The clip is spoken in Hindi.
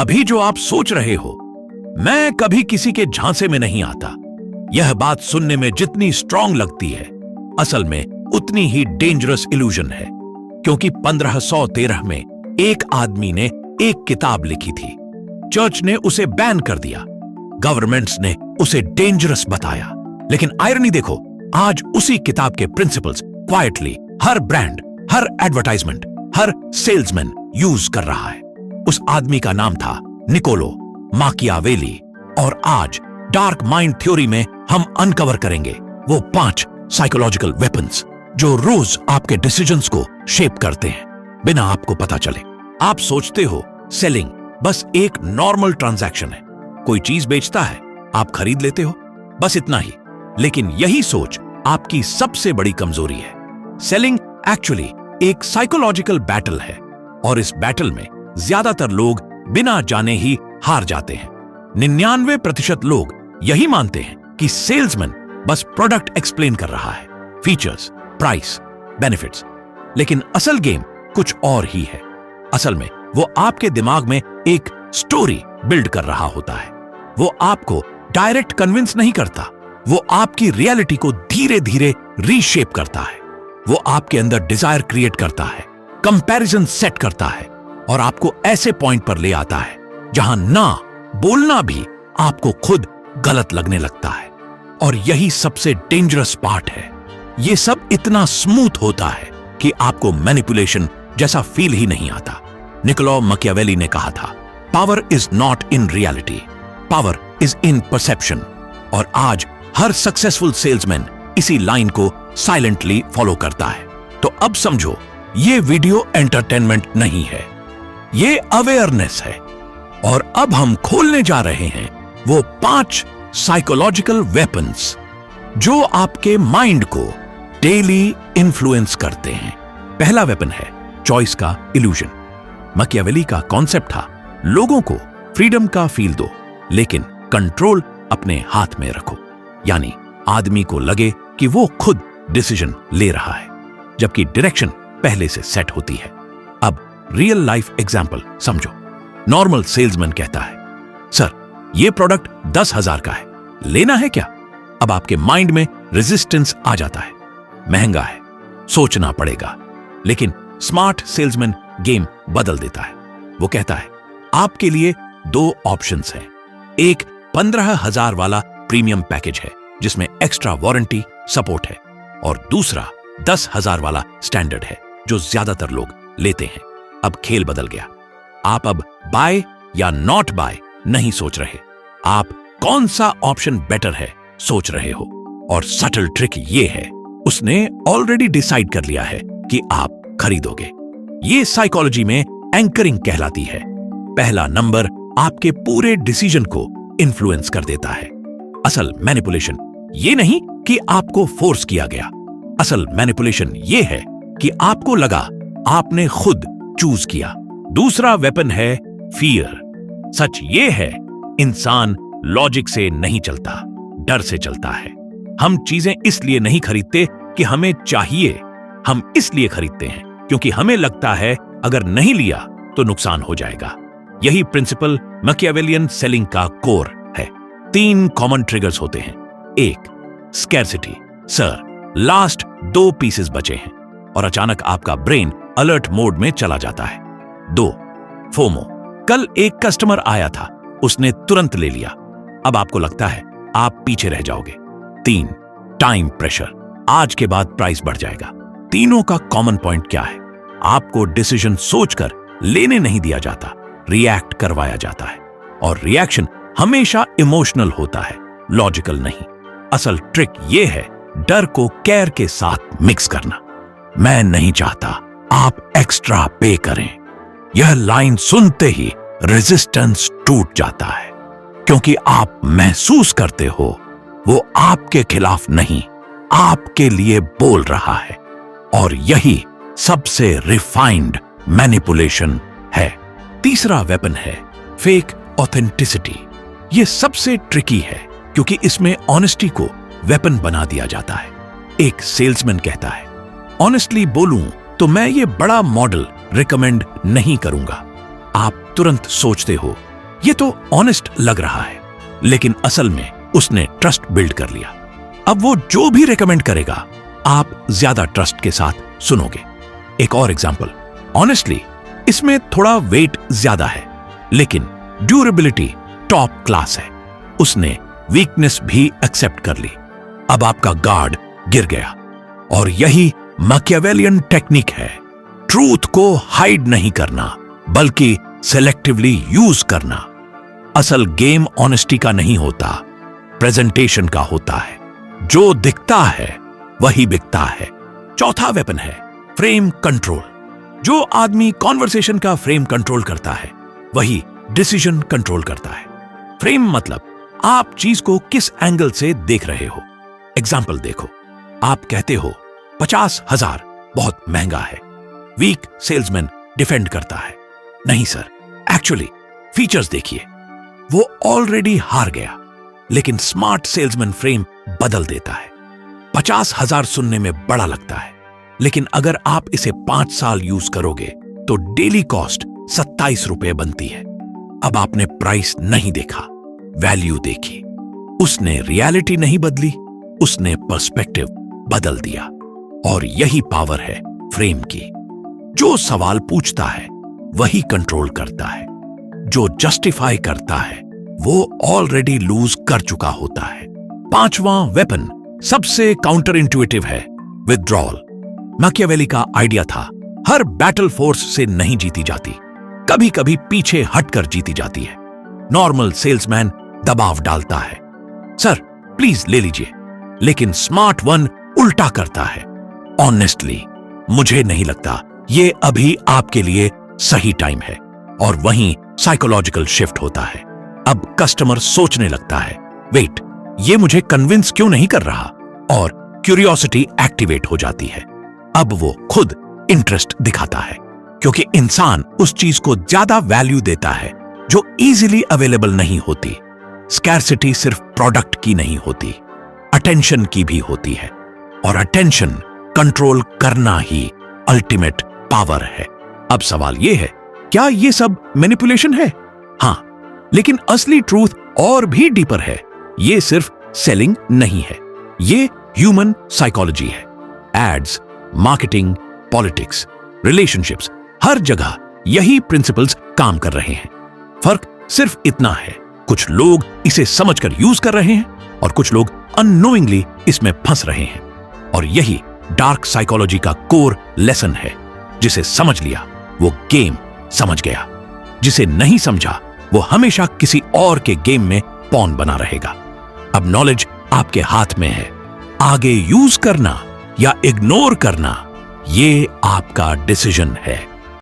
अभी जो आप सोच रहे हो, मैं कभी किसी के झांसे में नहीं आता, यह बात सुनने में जितनी स्ट्रांग लगती है, असल में उतनी ही डेंजरस इल्यूजन है। क्योंकि 1513 में एक आदमी ने एक किताब लिखी थी, चर्च ने उसे बैन कर दिया, गवर्नमेंट्स ने उसे डेंजरस बताया, लेकिन आयरनी देखो, आज उसी किताब के प्रिंसिपल्स क्वाइटली हर ब्रांड, हर एडवर्टाइजमेंट, हर सेल्समैन यूज कर रहा है। उस आदमी का नाम था निकोलो माकियावेली, और आज डार्क माइंड थ्योरी में हम अनकवर करेंगे वो 5 साइकोलॉजिकल वेपन्स जो रोज आपके डिसीजंस को शेप करते हैं बिना आपको पता चले। आप सोचते हो सेलिंग बस एक नॉर्मल ट्रांजैक्शन है, कोई चीज बेचता है, आप खरीद लेते हो, बस इतना ही। लेकिन यही सोच आपकी सबसे बड़ी कमजोरी है। सेलिंग एक्चुअली एक साइकोलॉजिकल बैटल है, और इस बैटल में ज्यादातर लोग बिना जाने ही हार जाते हैं। 99% लोग यही मानते हैं कि सेल्समैन बस प्रोडक्ट एक्सप्लेन कर रहा है, फीचर्स, प्राइस, बेनिफिट्स। लेकिन असल गेम कुछ और ही है। असल में वो आपके दिमाग में एक स्टोरी बिल्ड कर रहा होता है। वो आपको डायरेक्ट कन्विंस नहीं करता, वो आपकी रियलिटी को धीरे धीरे रीशेप करता है। वो आपके अंदर डिजायर क्रिएट करता है, कंपैरिजन सेट करता है, और आपको ऐसे पॉइंट पर ले आता है जहां ना बोलना भी आपको खुद गलत लगने लगता है। और यही सबसे डेंजरस पार्ट है। ये सब इतना स्मूथ होता है कि आपको मैनिपुलेशन जैसा फील ही नहीं आता। निकोलो मैकियावेली ने कहा था, power is not in reality, power is in perception. और आज हर सक्सेसफुल सेल्समैन इसी लाइन को साइलेंटली फॉलो करता है। तो अब समझो, ये वीडियो एंटरटेनमेंट नहीं है, ये अवेयरनेस है। और अब हम खोलने जा रहे हैं वो 5 साइकोलॉजिकल वेपन्स जो आपके माइंड को डेली इन्फ्लुएंस करते हैं। पहला वेपन है चॉइस का इल्यूजन। मैकियावेली का कॉन्सेप्ट था, लोगों को फ्रीडम का फील दो, लेकिन कंट्रोल अपने हाथ में रखो। यानी आदमी को लगे कि वो खुद डिसीजन ले रहा है, जबकि डायरेक्शन पहले से सेट होती है। अब रियल लाइफ एग्जाम्पल समझो। नॉर्मल सेल्समैन कहता है, सर ये प्रोडक्ट 10,000 का है, लेना है क्या? अब आपके माइंड में रेजिस्टेंस आ जाता है, महंगा है, सोचना पड़ेगा। लेकिन स्मार्ट सेल्समैन गेम बदल देता है। वो कहता है, आपके लिए 2 ऑप्शंस हैं। एक 15,000 वाला प्रीमियम पैकेज है जिसमें एक्स्ट्रा वारंटी सपोर्ट है, और दूसरा 10,000 वाला स्टैंडर्ड है जो ज्यादातर लोग लेते हैं। अब खेल बदल गया। आप अब बाय या नॉट बाय नहीं सोच रहे, आप कौन सा ऑप्शन बेटर है सोच रहे हो। और सटल ट्रिक ये है, उसने ऑलरेडी डिसाइड कर लिया है कि आप खरीदोगे। ये साइकोलॉजी में एंकरिंग कहलाती है। पहला नंबर आपके पूरे डिसीजन को इन्फ्लुएंस कर देता है। असल मैनिपुलेशन ये नहीं कि आपको फोर्स किया गया, असल मैनिपुलेशन ये है कि आपको लगा आपने खुद चूज किया। दूसरा वेपन है फियर। सच ये है, इंसान लॉजिक से नहीं चलता, डर से चलता है। हम चीजें इसलिए नहीं खरीदते कि हमें चाहिए, हम इसलिए खरीदते हैं क्योंकि हमें लगता है अगर नहीं लिया तो नुकसान हो जाएगा। यही प्रिंसिपल मैकियावेलियन सेलिंग का कोर है। 3 कॉमन ट्रिगर्स होते हैं। 1 स्कैरसिटी, सर लास्ट 2 पीसेस बचे हैं, और अचानक आपका ब्रेन अलर्ट मोड में चला जाता है। 2 फोमो, कल एक कस्टमर आया था, उसने तुरंत ले लिया, अब आपको लगता है आप पीछे रह जाओगे। 3 टाइम प्रेशर, आज के बाद प्राइस बढ़ जाएगा। तीनों का कॉमन पॉइंट क्या है? आपको डिसीजन सोचकर लेने नहीं दिया जाता, रिएक्ट करवाया जाता है। और रिएक्शन हमेशा इमोशनल होता है, लॉजिकल नहीं। असल ट्रिक यह है डर को केयर के साथ मिक्स करना। मैं नहीं चाहता आप एक्स्ट्रा पे करें। यह लाइन सुनते ही रेजिस्टेंस टूट जाता है, क्योंकि आप महसूस करते हो वो आपके खिलाफ नहीं, आपके लिए बोल रहा है। और यही सबसे रिफाइंड मैनिपुलेशन है। तीसरा वेपन है फेक ऑथेंटिसिटी। यह सबसे ट्रिकी है क्योंकि इसमें ऑनेस्टी को वेपन बना दिया जाता है। एक सेल्समैन कहता है, ऑनेस्टली बोलूं तो मैं ये बड़ा मॉडल रिकमेंड नहीं करूंगा। आप तुरंत सोचते हो ये तो ऑनेस्ट लग रहा है, लेकिन असल में उसने ट्रस्ट बिल्ड कर लिया। अब वो जो भी रेकमेंड करेगा आप ज्यादा ट्रस्ट के साथ सुनोगे। एक और एग्जांपल, ऑनेस्टली इसमें थोड़ा वेट ज्यादा है, लेकिन ड्यूरेबिलिटी टॉप क्लास है। उसने वीकनेस भी एक्सेप्ट कर ली। अब आपका गार्ड गिर गया। और यही मैकियावेलियन टेक्निक है, ट्रूथ को हाइड नहीं करना बल्कि सेलेक्टिवली यूज करना। असल गेम ऑनेस्टी का नहीं होता, प्रेजेंटेशन का होता है। जो दिखता है वही बिकता है। चौथा वेपन है फ्रेम कंट्रोल। जो आदमी कॉन्वर्सेशन का फ्रेम कंट्रोल करता है वही डिसीजन कंट्रोल करता है। फ्रेम मतलब आप चीज को किस एंगल से देख रहे हो। एग्जाम्पल देखो, आप कहते हो 50,000 बहुत महंगा है। वीक सेल्समैन डिफेंड करता है, नहीं सर, एक्चुअली फीचर्स देखिए। वो ऑलरेडी हार गया, लेकिन स्मार्ट सेल्समैन फ्रेम बदल देता है। 50,000 सुनने में बड़ा लगता है, लेकिन अगर आप इसे 5 साल यूज करोगे तो डेली कॉस्ट 27 रुपए बनती है। अब आपने प्राइस नहीं देखा, वैल्यू देखी। उसने रियलिटी नहीं बदली, उसने पर्सपेक्टिव बदल दिया। और यही पावर है फ्रेम की। जो सवाल पूछता है वही कंट्रोल करता है। जो जस्टिफाई करता है वो ऑलरेडी लूज कर चुका होता है। पांचवां वेपन सबसे काउंटर इंट्यूटिव है, विथड्रॉल। मैकियावेली का आइडिया था हर बैटल फोर्स से नहीं जीती जाती, कभी कभी पीछे हटकर जीती जाती है। नॉर्मल सेल्समैन दबाव डालता है, सर प्लीज ले लीजिए, लेकिन स्मार्ट वन उल्टा करता है। ऑनेस्टली मुझे नहीं लगता ये अभी आपके लिए सही टाइम है। और वहीं साइकोलॉजिकल शिफ्ट होता है। अब कस्टमर सोचने लगता है, वेट, ये मुझे कन्विंस क्यों नहीं कर रहा, और क्यूरियोसिटी एक्टिवेट हो जाती है। अब वो खुद इंटरेस्ट दिखाता है, क्योंकि इंसान उस चीज को ज्यादा वैल्यू देता है जो इजीली अवेलेबल नहीं होती। स्कैर्सिटी सिर्फ प्रोडक्ट की नहीं होती, अटेंशन की भी होती है। और अटेंशन कंट्रोल करना ही अल्टीमेट पावर है। अब सवाल यह है, क्या ये सब मैनिपुलेशन है? हां, लेकिन असली ट्रूथ और भी डीपर है। ये सिर्फ सेलिंग नहीं है, ये ह्यूमन साइकोलॉजी है। एड्स, मार्केटिंग, पॉलिटिक्स, रिलेशनशिप्स, हर जगह यही प्रिंसिपल्स काम कर रहे हैं। फर्क सिर्फ इतना है, कुछ लोग इसे समझकर यूज कर रहे हैं और कुछ लोग अननोइंगली इसमें फंस रहे हैं। और यही डार्क साइकोलॉजी का कोर लेसन है। जिसे समझ लिया वो गेम समझ गया, जिसे नहीं समझा वो हमेशा किसी और के गेम में पॉन बना रहेगा। अब नॉलेज आपके हाथ में है, आगे यूज करना या इग्नोर करना ये आपका डिसीजन है।